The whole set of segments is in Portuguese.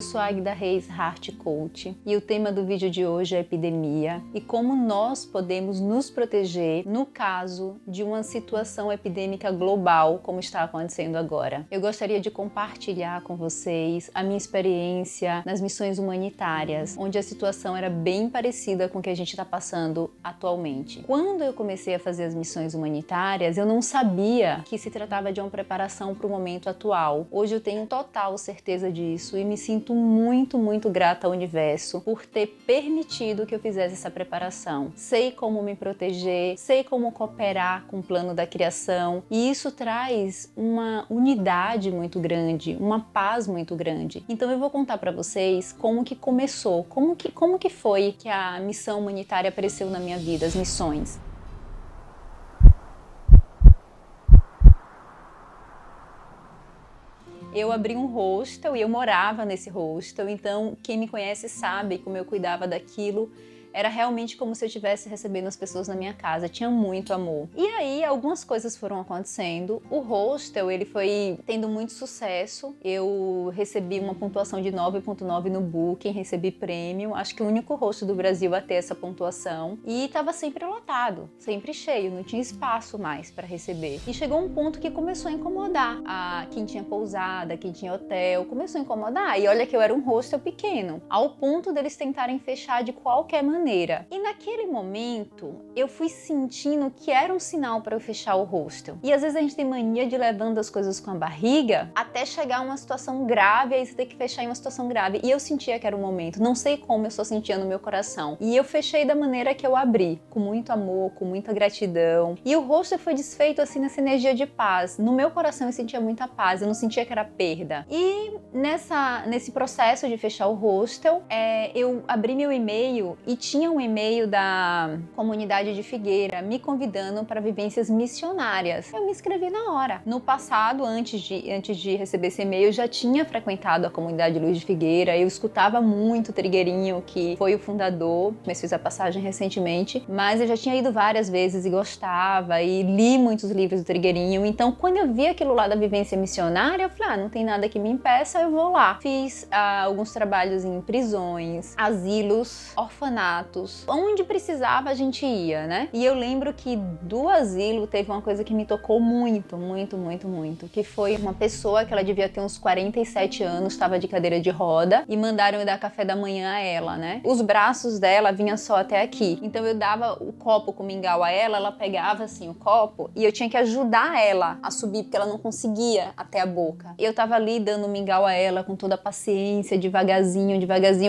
Eu sou a Agda Reis, Heart Coach, e o tema do vídeo de hoje é epidemia e como nós podemos nos proteger no caso de uma situação epidêmica global como está acontecendo agora. Eu gostaria de compartilhar com vocês a minha experiência nas missões humanitárias, onde a situação era bem parecida com o que a gente está passando atualmente. Quando eu comecei a fazer as missões humanitárias, eu não sabia que se tratava de uma preparação para o momento atual. Hoje eu tenho total certeza disso e me sinto muito grata ao universo por ter permitido que eu fizesse essa preparação. Sei como me proteger, sei como cooperar com o plano da criação e isso traz uma unidade muito grande, uma paz muito grande. Então eu vou contar para vocês como que começou, como que foi que a missão humanitária apareceu na minha vida, as missões. Eu abri um hostel e eu morava nesse hostel, então quem me conhece sabe como eu cuidava daquilo. Era realmente como se eu estivesse recebendo as pessoas na minha casa, tinha muito amor. E aí algumas coisas foram acontecendo, o hostel ele foi tendo muito sucesso, eu recebi uma pontuação de 9.9 no Booking, recebi prêmio, acho que o único hostel do Brasil a ter essa pontuação, e estava sempre lotado, sempre cheio, não tinha espaço mais para receber. E chegou um ponto que começou a incomodar quem tinha pousada, quem tinha hotel, começou a incomodar, e olha que eu era um hostel pequeno, ao ponto deles tentarem fechar de qualquer maneira. E naquele momento eu fui sentindo que era um sinal para eu fechar o hostel. E às vezes a gente tem mania de levando as coisas com a barriga até chegar a uma situação grave, aí você tem que fechar em uma situação grave. E eu sentia que era o momento, não sei como eu só sentia no meu coração. E eu fechei da maneira que eu abri, com muito amor, com muita gratidão. E o hostel foi desfeito assim nessa energia de paz. No meu coração eu sentia muita paz, eu não sentia que era perda. E nesse processo de fechar o hostel, eu abri meu e-mail e tinha um e-mail da comunidade de Figueira me convidando para vivências missionárias. Eu me inscrevi na hora. No passado, antes de receber esse e-mail, eu já tinha frequentado a comunidade Luz de Figueira, eu escutava muito o Trigueirinho, que foi o fundador, mas fiz a passagem recentemente, mas eu já tinha ido várias vezes e gostava, e li muitos livros do Trigueirinho, então quando eu vi aquilo lá da vivência missionária, eu falei, não tem nada que me impeça, eu vou lá. Fiz alguns trabalhos em prisões, asilos, orfanatos, onde precisava a gente ia, né? E eu lembro que do asilo teve uma coisa que me tocou muito, que foi uma pessoa que ela devia ter uns 47 anos, estava de cadeira de roda e mandaram eu dar café da manhã a ela, né? Os braços dela vinham só até aqui, então eu dava o copo com mingau a ela pegava assim o copo e eu tinha que ajudar ela a subir porque ela não conseguia até a boca. Eu tava ali dando mingau a ela com toda a paciência, devagarzinho,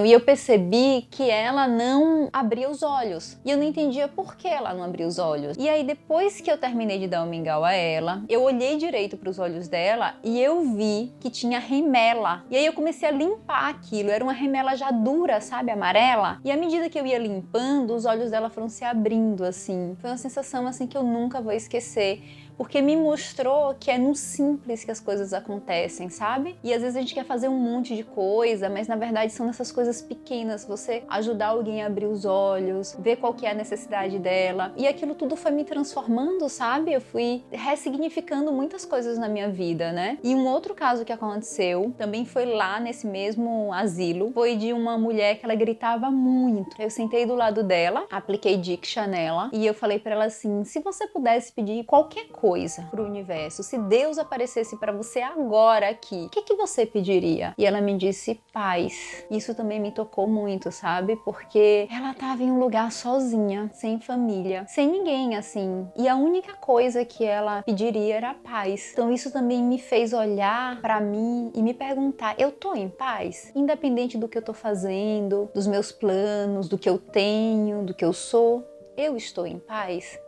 e eu percebi que ela não abria os olhos. E eu não entendia por que ela não abria os olhos. E aí depois que eu terminei de dar o mingau a ela, eu olhei direito para os olhos dela e eu vi que tinha remela. E aí eu comecei a limpar aquilo. Era uma remela já dura, sabe, amarela. E à medida que eu ia limpando, os olhos dela foram se abrindo assim. Foi uma sensação assim que eu nunca vou esquecer. Porque me mostrou que é no simples que as coisas acontecem, sabe? E às vezes a gente quer fazer um monte de coisa, mas na verdade são nessas coisas pequenas, você ajudar alguém a abrir os olhos, ver qual que é a necessidade dela. E aquilo tudo foi me transformando, sabe? Eu fui ressignificando muitas coisas na minha vida, né? E um outro caso que aconteceu, também foi lá nesse mesmo asilo, foi de uma mulher que ela gritava muito. Eu sentei do lado dela, apliquei Diksha nela e eu falei pra ela assim, se você pudesse pedir qualquer coisa pro universo, se Deus aparecesse para você agora aqui, o que você pediria? E ela me disse paz. Isso também me tocou muito, sabe? Porque ela tava em um lugar sozinha, sem família, sem ninguém assim. E a única coisa que ela pediria era paz. Então isso também me fez olhar para mim e me perguntar, eu tô em paz? Independente do que eu tô fazendo, dos meus planos, do que eu tenho, do que eu sou, eu estou em paz?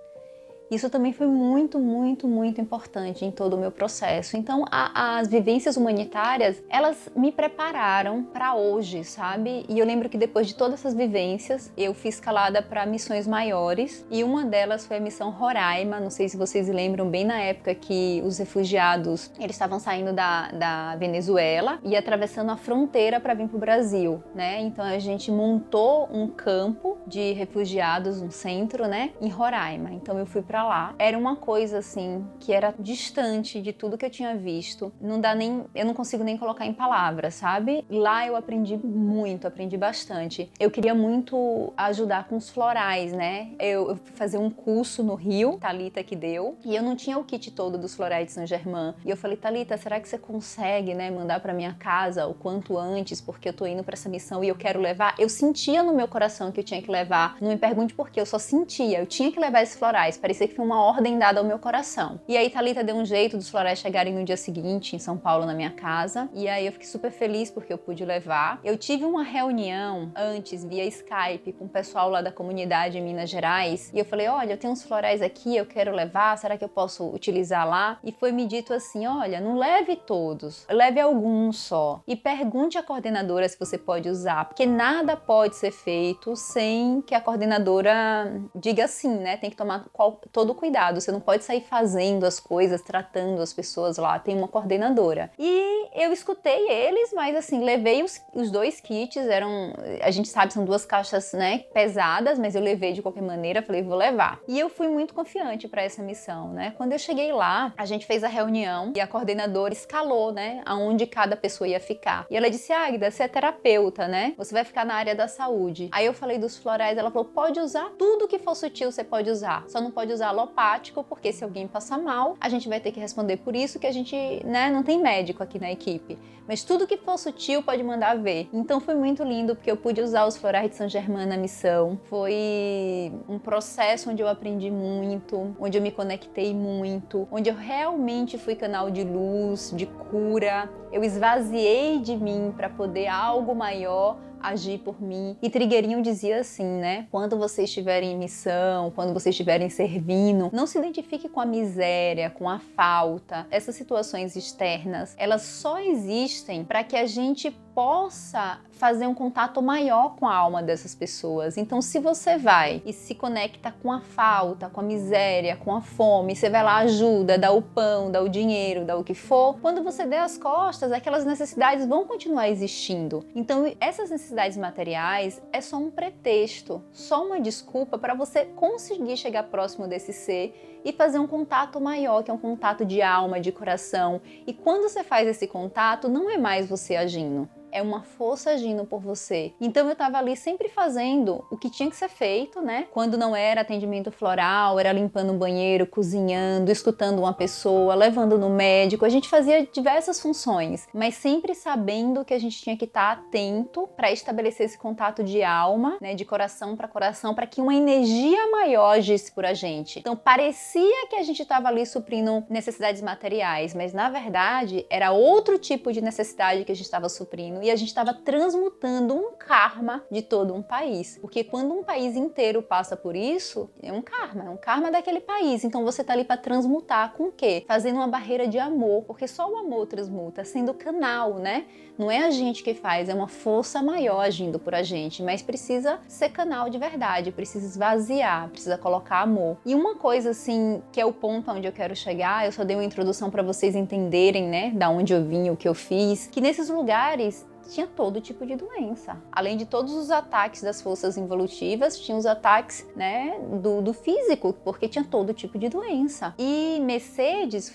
Isso também foi muito importante em todo o meu processo. Então, as vivências humanitárias, elas me prepararam para hoje, sabe? E eu lembro que depois de todas essas vivências, eu fui escalada para missões maiores e uma delas foi a missão Roraima. Não sei se vocês lembram, bem na época que os refugiados, eles estavam saindo da Venezuela e atravessando a fronteira para vir para o Brasil, né? Então a gente montou um campo de refugiados, um centro, né, em Roraima. Então eu fui pra lá. Era uma coisa assim que era distante de tudo que eu tinha visto. Eu não consigo nem colocar em palavras, sabe? Lá eu aprendi muito, aprendi bastante. Eu queria muito ajudar com os florais, né? Eu fui fazer um curso no Rio, Thalita que deu, e eu não tinha o kit todo dos florais de Saint-Germain. E eu falei, Thalita, será que você consegue, né, mandar pra minha casa o quanto antes, porque eu tô indo pra essa missão e eu quero levar? Eu sentia no meu coração que eu tinha que levar. Não me pergunte por quê, eu só sentia. Eu tinha que levar esses florais. Parecia que foi uma ordem dada ao meu coração. E aí Thalita deu um jeito dos florais chegarem no dia seguinte em São Paulo, na minha casa. E aí eu fiquei super feliz porque eu pude levar. Eu tive uma reunião antes via Skype com o pessoal lá da comunidade em Minas Gerais. E eu falei, olha, eu tenho uns florais aqui, eu quero levar, será que eu posso utilizar lá? E foi me dito assim, olha, não leve todos, leve alguns só. E pergunte à coordenadora se você pode usar, porque nada pode ser feito sem que a coordenadora diga sim, né? Tem que tomar todo o cuidado. Você não pode sair fazendo as coisas, tratando as pessoas lá. Tem uma coordenadora. E eu escutei eles, mas assim, levei os 2 kits, a gente sabe, são 2 caixas, né, pesadas, mas eu levei de qualquer maneira, falei, vou levar. E eu fui muito confiante para essa missão, né? Quando eu cheguei lá, a gente fez a reunião e a coordenadora escalou, né, aonde cada pessoa ia ficar. E ela disse, Águida, você é terapeuta, né? Você vai ficar na área da saúde. Aí eu falei dos florais, ela falou, pode usar tudo que for sutil, você pode usar. Só não pode usar alopático, porque se alguém passar mal, a gente vai ter que responder por isso, que a gente, né, não tem médico aqui na equipe. Mas tudo que for sutil pode mandar ver. Então foi muito lindo, porque eu pude usar os florais de Saint-Germain na missão. Foi um processo onde eu aprendi muito, onde eu me conectei muito, onde eu realmente fui canal de luz, de cura. Eu esvaziei de mim para poder algo maior agir por mim. E Trigueirinho dizia assim, né? Quando vocês estiverem em missão, quando vocês estiverem servindo, não se identifique com a miséria, com a falta. Essas situações externas, elas só existem para que a gente possa fazer um contato maior com a alma dessas pessoas. Então, se você vai e se conecta com a falta, com a miséria, com a fome, você vai lá, ajuda, dá o pão, dá o dinheiro, dá o que for, quando você der as costas, aquelas necessidades vão continuar existindo. Então, essas necessidades materiais é só um pretexto, só uma desculpa para você conseguir chegar próximo desse ser e fazer um contato maior, que é um contato de alma, de coração. E quando você faz esse contato, não é mais você agindo. É uma força agindo por você. Então eu tava ali sempre fazendo o que tinha que ser feito, né? Quando não era atendimento floral, era limpando um banheiro, cozinhando, escutando uma pessoa, levando no médico. A gente fazia diversas funções, mas sempre sabendo que a gente tinha que estar atento para estabelecer esse contato de alma, né? De coração, para que uma energia maior agisse por a gente. Então parecia que a gente estava ali suprindo necessidades materiais, mas na verdade era outro tipo de necessidade que a gente estava suprindo. E a gente estava transmutando um karma de todo um país. Porque quando um país inteiro passa por isso, é um karma daquele país. Então você tá ali para transmutar com o quê? Fazendo uma barreira de amor, porque só o amor transmuta, sendo canal, né? Não é a gente que faz, é uma força maior agindo por a gente, mas precisa ser canal de verdade, precisa esvaziar, precisa colocar amor. E uma coisa assim, que é o ponto onde eu quero chegar, eu só dei uma introdução para vocês entenderem, né, da onde eu vim, o que eu fiz, que nesses lugares tinha todo tipo de doença. Além de todos os ataques das forças involutivas, tinha os ataques, né, do físico, porque tinha todo tipo de doença. E Mercedes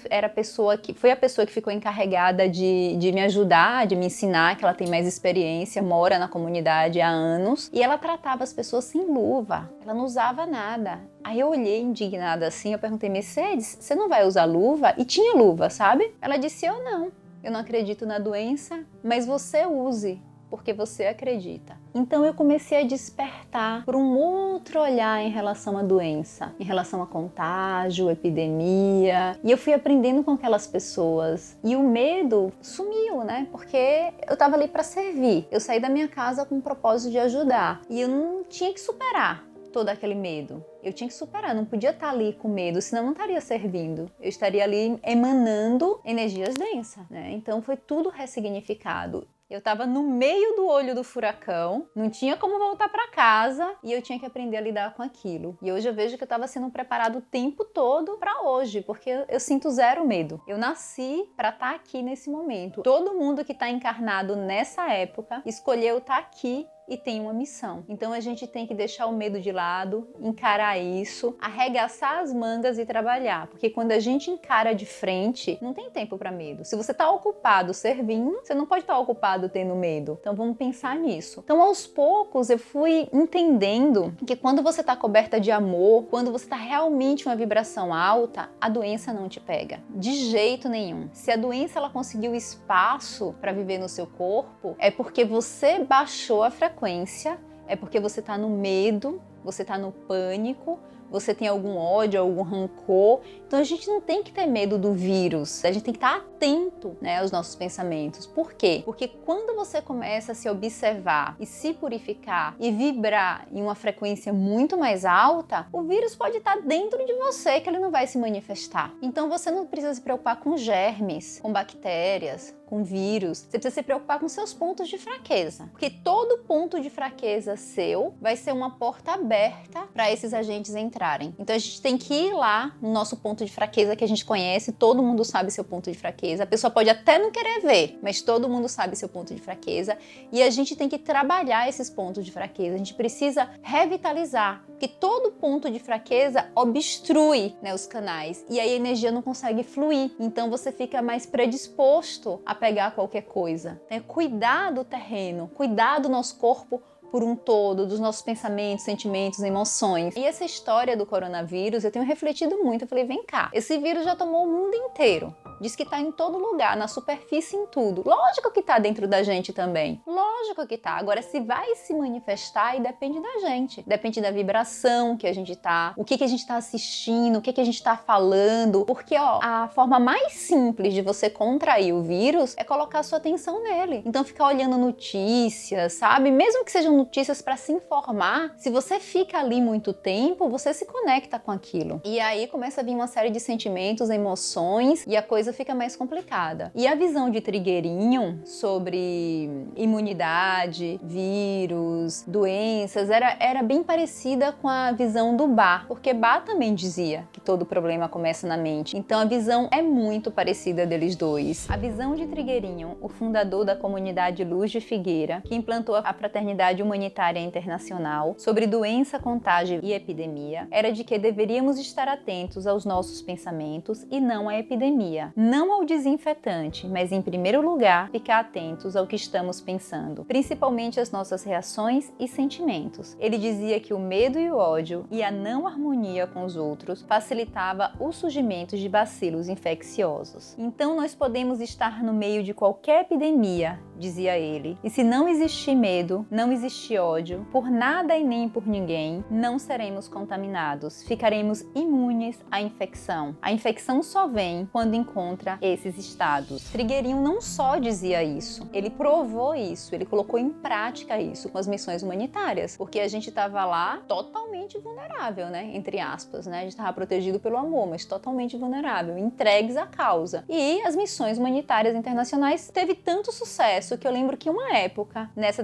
foi a pessoa que ficou encarregada de me ajudar, de me ensinar, que ela tem mais experiência, mora na comunidade há anos, e ela tratava as pessoas sem luva, ela não usava nada. Aí eu olhei indignada assim, eu perguntei, Mercedes, você não vai usar luva? E tinha luva, sabe? Ela disse, eu não acredito na doença, mas você use, porque você acredita. Então eu comecei a despertar por um outro olhar em relação à doença, em relação a contágio, epidemia, e eu fui aprendendo com aquelas pessoas. E o medo sumiu, né? Porque eu tava ali para servir. Eu saí da minha casa com o propósito de ajudar, e eu não tinha que superar todo aquele medo. Eu tinha que superar, não podia estar ali com medo, senão eu não estaria servindo. Eu estaria ali emanando energias densas, né? Então foi tudo ressignificado. Eu estava no meio do olho do furacão, não tinha como voltar para casa e eu tinha que aprender a lidar com aquilo. E hoje eu vejo que eu estava sendo preparado o tempo todo para hoje, porque eu sinto zero medo. Eu nasci para estar aqui nesse momento. Todo mundo que está encarnado nessa época escolheu estar aqui e tem uma missão. Então a gente tem que deixar o medo de lado, encarar isso, arregaçar as mangas e trabalhar, porque quando a gente encara de frente, não tem tempo para medo. Se você está ocupado servindo, você não pode estar ocupado tendo medo. Então vamos pensar nisso. Então aos poucos eu fui entendendo que quando você está coberta de amor, quando você está realmente uma vibração alta, a doença não te pega. De jeito nenhum. Se a doença ela conseguiu espaço para viver no seu corpo, é porque você baixou a frequência, é porque você está no medo, você está no pânico, você tem algum ódio, algum rancor. Então a gente não tem que ter medo do vírus, a gente tem que estar atento, né, aos nossos pensamentos. Por quê? Porque quando você começa a se observar e se purificar e vibrar em uma frequência muito mais alta, o vírus pode estar dentro de você, que ele não vai se manifestar. Então você não precisa se preocupar com germes, com bactérias, com vírus. Você precisa se preocupar com seus pontos de fraqueza, porque todo ponto de fraqueza seu vai ser uma porta aberta para esses agentes entrarem. Então a gente tem que ir lá no nosso ponto de fraqueza que a gente conhece, todo mundo sabe seu ponto de fraqueza. A pessoa pode até não querer ver, mas todo mundo sabe seu ponto de fraqueza e a gente tem que trabalhar esses pontos de fraqueza. A gente precisa revitalizar, porque todo ponto de fraqueza obstrui, né, os canais e aí a energia não consegue fluir. Então você fica mais predisposto a pegar qualquer coisa, né? Cuidar do terreno, cuidar do nosso corpo por um todo, dos nossos pensamentos, sentimentos, emoções. E essa história do coronavírus, eu tenho refletido muito. Eu falei, vem cá, esse vírus já tomou o mundo inteiro. Diz que tá em todo lugar, na superfície, em tudo. Lógico que tá dentro da gente também. Lógico que tá. Agora, se vai se manifestar, aí depende da gente. Depende da vibração que a gente tá, o que a gente tá assistindo, o que a gente tá falando. Porque, ó, a forma mais simples de você contrair o vírus é colocar sua atenção nele. Então, ficar olhando notícias, sabe? Mesmo que sejam notícias para se informar, se você fica ali muito tempo, você se conecta com aquilo. E aí começa a vir uma série de sentimentos, emoções e a coisa fica mais complicada. E a visão de Trigueirinho sobre imunidade, vírus, doenças, era bem parecida com a visão do Bach, porque Bach também dizia que todo problema começa na mente. Então a visão é muito parecida deles dois. A visão de Trigueirinho, o fundador da comunidade Luz de Figueira, que implantou a Fraternidade Humanitária Internacional sobre doença, contágio e epidemia, era de que deveríamos estar atentos aos nossos pensamentos e não à epidemia. Não ao desinfetante, mas em primeiro lugar, ficar atentos ao que estamos pensando, principalmente as nossas reações e sentimentos. Ele dizia que o medo e o ódio e a não harmonia com os outros facilitava o surgimento de bacilos infecciosos. Então nós podemos estar no meio de qualquer epidemia, dizia ele, e se não existir medo, não existir ódio, por nada e nem por ninguém, não seremos contaminados, ficaremos imunes à infecção. A infecção só vem quando encontra esses estados. Trigueirinho não só dizia isso, ele provou isso, ele colocou em prática isso com as missões humanitárias, porque a gente estava lá totalmente vulnerável, né? Entre aspas, né? A gente estava protegido pelo amor, mas totalmente vulnerável, entregues à causa. E as missões humanitárias internacionais teve tanto sucesso que eu lembro que uma época, nessa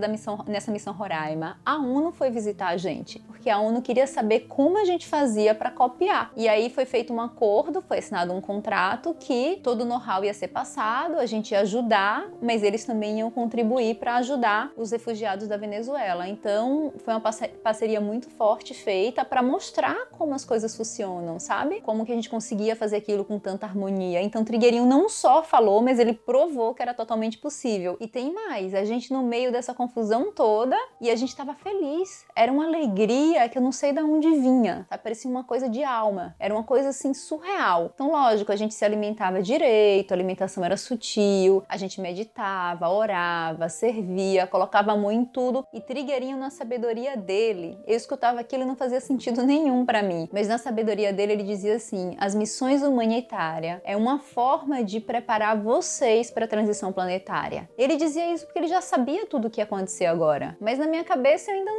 missão Roraima, a ONU foi visitar a gente, porque a ONU queria saber como a gente fazia para copiar. E aí foi feito um acordo, foi assinado um contrato que todo o know-how ia ser passado, a gente ia ajudar, mas eles também iam contribuir para ajudar os refugiados da Venezuela. Então foi uma parceria muito forte feita para mostrar como as coisas funcionam, sabe? Como que a gente conseguia fazer aquilo com tanta harmonia. Então Trigueirinho não só falou, mas ele provou que era totalmente possível. E tem mais, a gente no meio dessa confusão toda, e a gente estava feliz. Era uma alegria que eu não sei de onde vinha, sabe? Parecia uma coisa de alma, era uma coisa assim surreal. Então lógico, a gente se alimentava direito, a alimentação era sutil, a gente meditava, orava, servia, colocava amor em tudo, e Trigueirinho, na sabedoria dele, eu escutava aquilo e não fazia sentido nenhum para mim, mas na sabedoria dele ele dizia assim: as missões humanitárias é uma forma de preparar vocês para a transição planetária. Ele dizia isso porque ele já sabia tudo o que ia acontecer agora, mas na minha cabeça eu ainda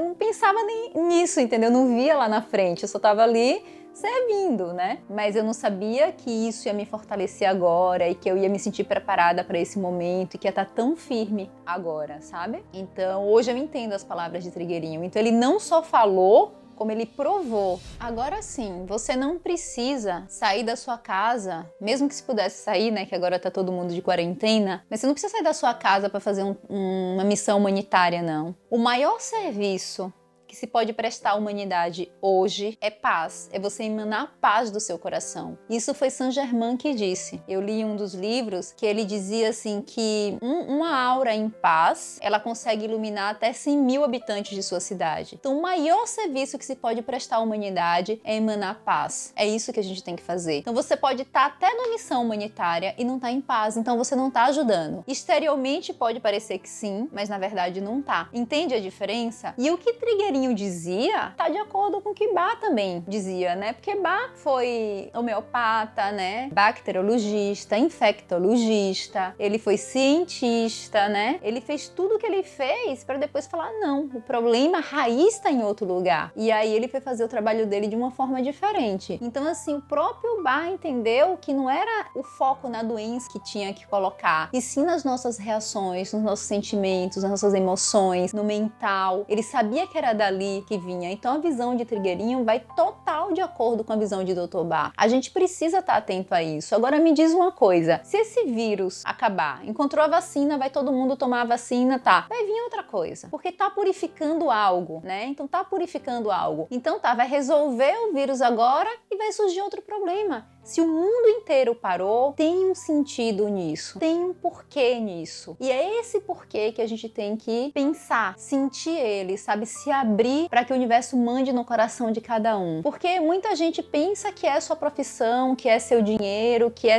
não pensava nem nisso, entendeu? Eu não via lá na frente, eu só tava ali servindo, né? Mas eu não sabia que isso ia me fortalecer agora e que eu ia me sentir preparada para esse momento e que ia estar tão firme agora, sabe? Então, hoje eu entendo as palavras de Trigueirinho. Então, ele não só falou, como ele provou. Agora sim, você não precisa sair da sua casa, mesmo que se pudesse sair, né, que agora tá todo mundo de quarentena, mas você não precisa sair da sua casa para fazer uma missão humanitária, não. O maior serviço que se pode prestar à humanidade hoje é paz, é você emanar paz do seu coração. Isso foi Saint-Germain que disse. Eu li um dos livros que ele dizia assim que uma aura em paz, ela consegue iluminar até 100 mil habitantes de sua cidade. Então o maior serviço que se pode prestar à humanidade é emanar paz. É isso que a gente tem que fazer. Então você pode estar até numa missão humanitária e não estar em paz, então você não está ajudando. Exteriormente pode parecer que sim, mas na verdade não tá. Entende a diferença? E o que Trigueirinho dizia tá de acordo com o que Bach também dizia, né? Porque Bach foi homeopata, né? Bacteriologista, infectologista, ele foi cientista, né? Ele fez tudo o que ele fez para depois falar não, o problema, a raiz está em outro lugar. E aí ele foi fazer o trabalho dele de uma forma diferente. Então assim, o próprio Bach entendeu que não era o foco na doença que tinha que colocar, e sim nas nossas reações, nos nossos sentimentos, nas nossas emoções, no mental. Ele sabia que era dali que vinha. Então a visão de Trigueirinho vai total de acordo com a visão de Dr. Bach. A gente precisa estar atento a isso. Agora me diz uma coisa, se esse vírus acabar, encontrou a vacina, vai todo mundo tomar a vacina, tá, vai vir outra coisa, porque tá purificando algo, né? Então tá purificando algo. Então tá, vai resolver o vírus agora e vai surgir outro problema. Se o mundo inteiro parou, tem um sentido nisso, tem um porquê nisso. E é esse porquê que a gente tem que pensar, sentir ele, sabe? Se abrir para que o universo mande no coração de cada um. Porque muita gente pensa que é sua profissão, que é seu dinheiro, que é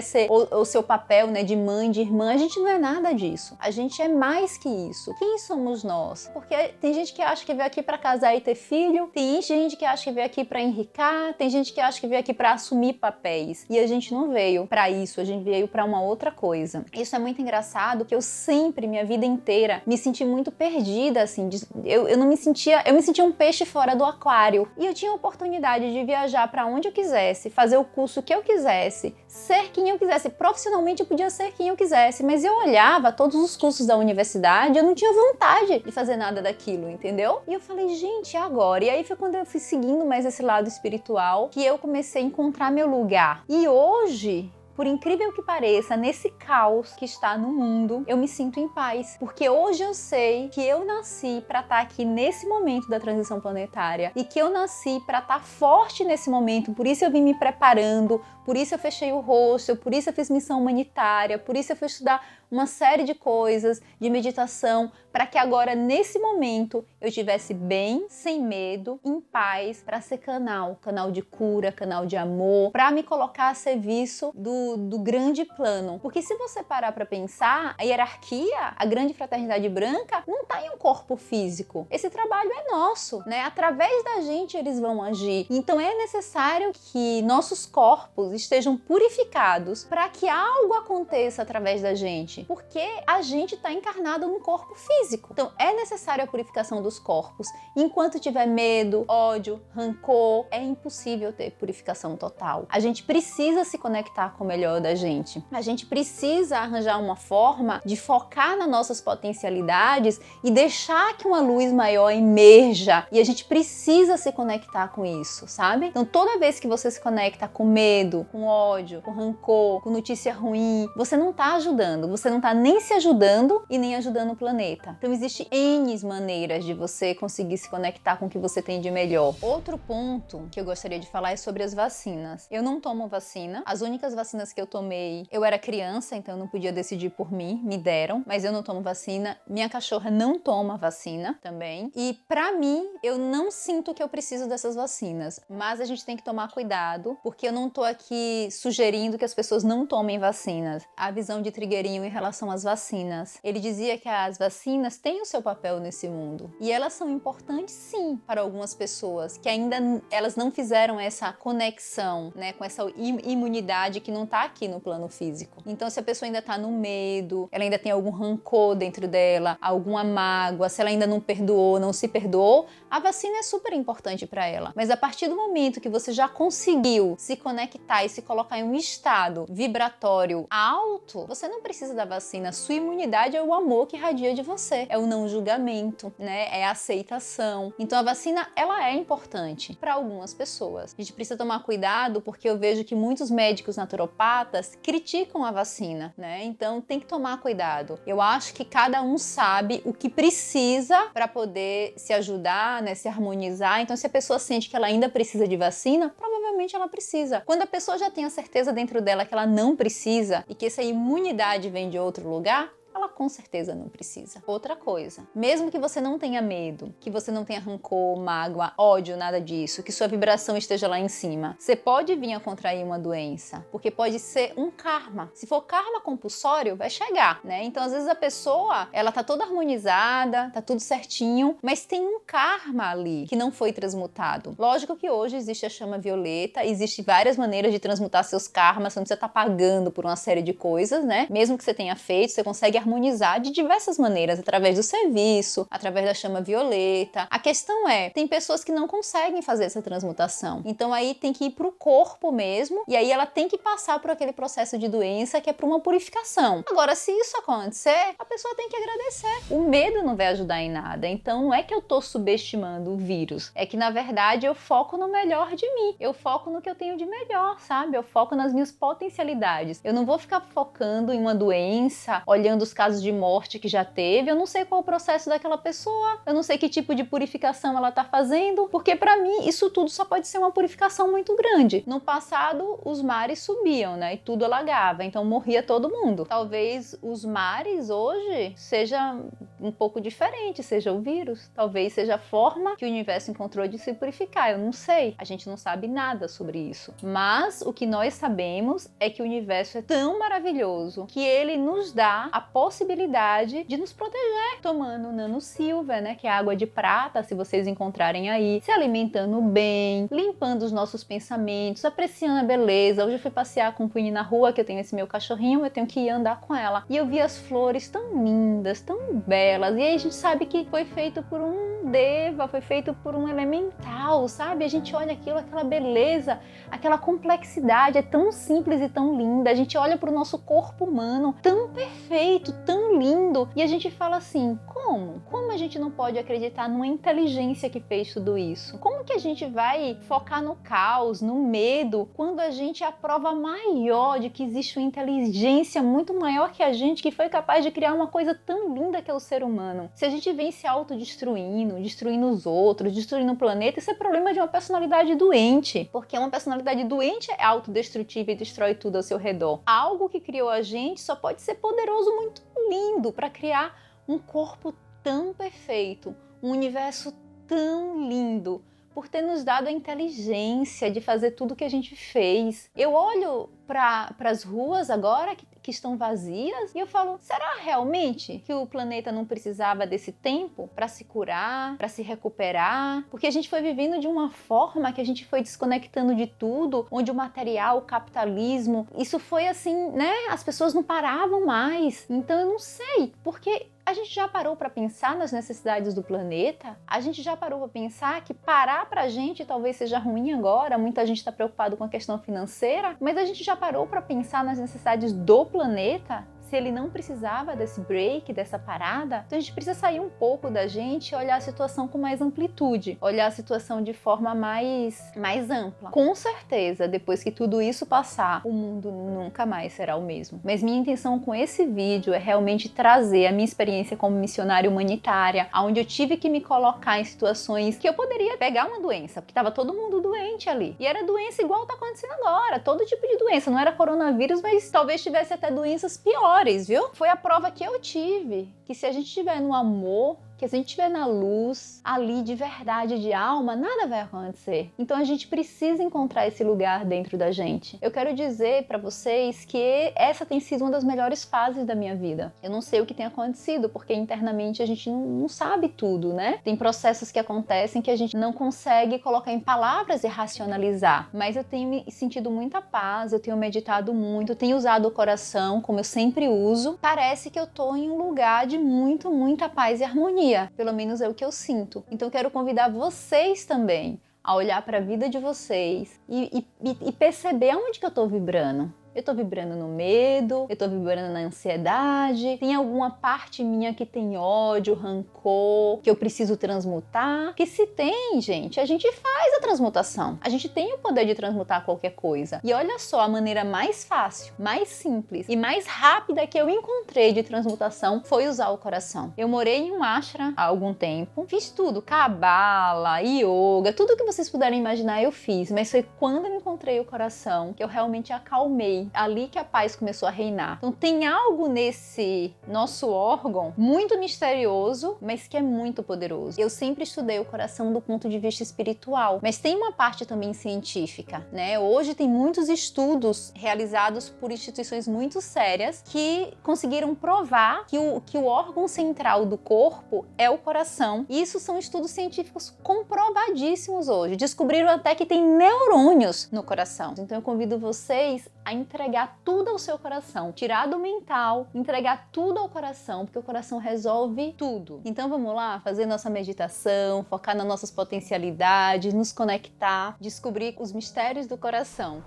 o seu papel, né, de mãe, de irmã. A gente não é nada disso. A gente é mais que isso. Quem somos nós? Porque tem gente que acha que veio aqui para casar e ter filho, tem gente que acha que veio aqui para enricar, tem gente que acha que veio aqui para assumir papéis. E a gente não veio para isso, a gente veio para uma outra coisa. Isso é muito engraçado, que eu sempre, minha vida inteira, me senti muito perdida, assim, eu me sentia um peixe fora do aquário. E eu tinha a oportunidade de viajar para onde eu quisesse, fazer o curso que eu quisesse, ser quem eu quisesse. Profissionalmente eu podia ser quem eu quisesse, mas eu olhava todos os cursos da universidade, eu não tinha vontade de fazer nada daquilo, entendeu? E eu falei, gente, e agora? E aí foi quando eu fui seguindo mais esse lado espiritual que eu comecei a encontrar meu lugar. E hoje, por incrível que pareça, nesse caos que está no mundo, eu me sinto em paz. Porque hoje eu sei que eu nasci para estar aqui nesse momento da transição planetária e que eu nasci para estar forte nesse momento, por isso eu vim me preparando, por isso eu fechei o hostel, por isso eu fiz missão humanitária, por isso eu fui estudar uma série de coisas, de meditação, para que agora, nesse momento, eu estivesse bem, sem medo, em paz, para ser canal de cura, canal de amor, para me colocar a serviço do grande plano. Porque se você parar para pensar, a hierarquia, a grande fraternidade branca, não está em um corpo físico. Esse trabalho é nosso, né? Através da gente eles vão agir. Então é necessário que nossos corpos estejam purificados para que algo aconteça através da gente. Porque a gente está encarnado num corpo físico. Então é necessária a purificação dos corpos. Enquanto tiver medo, ódio, rancor, é impossível ter purificação total. A gente precisa se conectar com o melhor da gente. A gente precisa arranjar uma forma de focar nas nossas potencialidades e deixar que uma luz maior emerja. E a gente precisa se conectar com isso, sabe? Então toda vez que você se conecta com medo, com ódio, com rancor, com notícia ruim, você não está ajudando. Você não está nem se ajudando e nem ajudando o planeta. Então existe N maneiras de você conseguir se conectar com o que você tem de melhor. Outro ponto que eu gostaria de falar é sobre as vacinas. Eu não tomo vacina. As únicas vacinas que eu tomei, eu era criança, então eu não podia decidir por mim, me deram, mas eu não tomo vacina. Minha cachorra não toma vacina também. E pra mim, eu não sinto que eu preciso dessas vacinas. Mas a gente tem que tomar cuidado, porque eu não tô aqui sugerindo que as pessoas não tomem vacinas. A visão de Trigueirinho em relação às vacinas. Ele dizia que as vacinas têm o seu papel nesse mundo. E elas são importantes, sim, para algumas pessoas que ainda elas não fizeram essa conexão, né, com essa imunidade que não está aqui no plano físico. Então, se a pessoa ainda está no medo, ela ainda tem algum rancor dentro dela, alguma mágoa, se ela ainda não perdoou, não se perdoou, a vacina é super importante para ela. Mas a partir do momento que você já conseguiu se conectar e se colocar em um estado vibratório alto, você não precisa da vacina. Sua imunidade é o amor que irradia de você, é o não julgamento, né? É a aceitação. Então a vacina, ela é importante para algumas pessoas. A gente precisa tomar cuidado porque eu vejo que muitos médicos naturopatas criticam a vacina, né? Então tem que tomar cuidado. Eu acho que cada um sabe o que precisa para poder se ajudar, né? Se harmonizar. Então se a pessoa sente que ela ainda precisa de vacina, provavelmente ela precisa. Quando a pessoa já tem a certeza dentro dela que ela não precisa e que essa imunidade vem de outro lugar, ela com certeza não precisa. Outra coisa, mesmo que você não tenha medo, que você não tenha rancor, mágoa, ódio, nada disso, que sua vibração esteja lá em cima, você pode vir a contrair uma doença, porque pode ser um karma. Se for karma compulsório, vai chegar, né? Então, às vezes a pessoa, ela tá toda harmonizada, tá tudo certinho, mas tem um karma ali que não foi transmutado. Lógico que hoje existe a chama violeta, existe várias maneiras de transmutar seus karmas, você não precisa estar pagando por uma série de coisas, né? Mesmo que você tenha feito, você consegue harmonizar de diversas maneiras, através do serviço, através da chama violeta. A questão é, tem pessoas que não conseguem fazer essa transmutação. Então aí tem que ir pro corpo mesmo, e aí ela tem que passar por aquele processo de doença que é para uma purificação. Agora, se isso acontecer, a pessoa tem que agradecer. O medo não vai ajudar em nada. Então não é que eu tô subestimando o vírus, é que na verdade eu foco no melhor de mim. Eu foco no que eu tenho de melhor, sabe? Eu foco nas minhas potencialidades. Eu não vou ficar focando em uma doença, olhando os casos de morte que já teve, eu não sei qual o processo daquela pessoa, eu não sei que tipo de purificação ela tá fazendo, porque para mim isso tudo só pode ser uma purificação muito grande. No passado, os mares subiam, né, e tudo alagava, então morria todo mundo. Talvez os mares hoje seja um pouco diferente, seja o vírus, talvez seja a forma que o universo encontrou de se purificar, eu não sei, a gente não sabe nada sobre isso. Mas o que nós sabemos é que o universo é tão maravilhoso que ele nos dá a possibilidade de nos proteger, tomando Nano Silver, né, que é água de prata, se vocês encontrarem aí, se alimentando bem, limpando os nossos pensamentos, apreciando a beleza. Hoje eu fui passear com o Queen na rua, que eu tenho esse meu cachorrinho, eu tenho que ir andar com ela, e eu vi as flores tão lindas, tão belas, e aí a gente sabe que foi feito por um deva, foi feito por um elemental, sabe? A gente olha aquilo, aquela beleza, aquela complexidade, é tão simples e tão linda, a gente olha para o nosso corpo humano, tão perfeito, tão lindo, e a gente fala assim, como? Como a gente não pode acreditar numa inteligência que fez tudo isso? Como que a gente vai focar no caos, no medo, quando a gente é a prova maior de que existe uma inteligência muito maior que a gente, que foi capaz de criar uma coisa tão linda que é o ser humano? Se a gente vem se autodestruindo, destruindo os outros, destruindo o planeta, isso é problema de uma personalidade doente, porque uma personalidade doente é autodestrutiva e destrói tudo ao seu redor. Algo que criou a gente só pode ser poderoso, muito lindo, para criar um corpo tão perfeito, um universo tão lindo, por ter nos dado a inteligência de fazer tudo que a gente fez. Eu olho para as ruas agora que estão vazias e eu falo, será realmente que o planeta não precisava desse tempo para se curar, para se recuperar? Porque a gente foi vivendo de uma forma que a gente foi desconectando de tudo, onde o material, o capitalismo, isso foi assim, né? As pessoas não paravam mais. Então eu não sei, porque a gente já parou para pensar nas necessidades do planeta? A gente já parou para pensar que parar pra gente talvez seja ruim agora? Muita gente está preocupado com a questão financeira, mas a gente já parou para pensar nas necessidades do planeta? Se ele não precisava desse break, dessa parada? Então a gente precisa sair um pouco da gente e olhar a situação com mais amplitude, olhar a situação de forma mais ampla. Com certeza, depois que tudo isso passar, o mundo nunca mais será o mesmo. Mas minha intenção com esse vídeo é realmente trazer a minha experiência como missionária humanitária, onde eu tive que me colocar em situações que eu poderia pegar uma doença, porque estava todo mundo doente ali. E era doença igual está acontecendo agora, todo tipo de doença. Não era coronavírus, mas talvez tivesse até doenças piores, viu? Foi a prova que eu tive, que se a gente estiver no amor, que se a gente estiver na luz, ali de verdade, de alma, nada vai acontecer. Então a gente precisa encontrar esse lugar dentro da gente. Eu quero dizer para vocês que essa tem sido uma das melhores fases da minha vida. Eu não sei o que tem acontecido, porque internamente a gente não sabe tudo, né? Tem processos que acontecem que a gente não consegue colocar em palavras e racionalizar. Mas eu tenho me sentido muita paz, eu tenho meditado muito, tenho usado o coração, como eu sempre uso. Parece que eu tô em um lugar de muita paz e harmonia. Pelo menos é o que eu sinto. Então quero convidar vocês também a olhar para a vida de vocês e perceber aonde que eu tô vibrando. Eu tô vibrando no medo, eu tô vibrando na ansiedade, tem alguma parte minha que tem ódio, rancor, que eu preciso transmutar? Que se tem, gente, a gente faz a transmutação. A gente tem o poder de transmutar qualquer coisa. E olha só, a maneira mais fácil, mais simples e mais rápida que eu encontrei de transmutação foi usar o coração. Eu morei em um ashram há algum tempo, fiz tudo, cabala, yoga, tudo que vocês puderem imaginar eu fiz, mas foi quando eu encontrei o coração que eu realmente acalmei. Ali que a paz começou a reinar. Então tem algo nesse nosso órgão muito misterioso, mas que é muito poderoso. Eu sempre estudei o coração do ponto de vista espiritual, mas tem uma parte também científica, né? Hoje tem muitos estudos realizados por instituições muito sérias que conseguiram provar que o órgão central do corpo é o coração. E isso são estudos científicos comprovadíssimos hoje. Descobriram até que tem neurônios no coração. Então eu convido vocês a entregar tudo ao seu coração, tirar do mental, entregar tudo ao coração, porque o coração resolve tudo. Então vamos lá, fazer nossa meditação, focar nas nossas potencialidades, nos conectar, descobrir os mistérios do coração.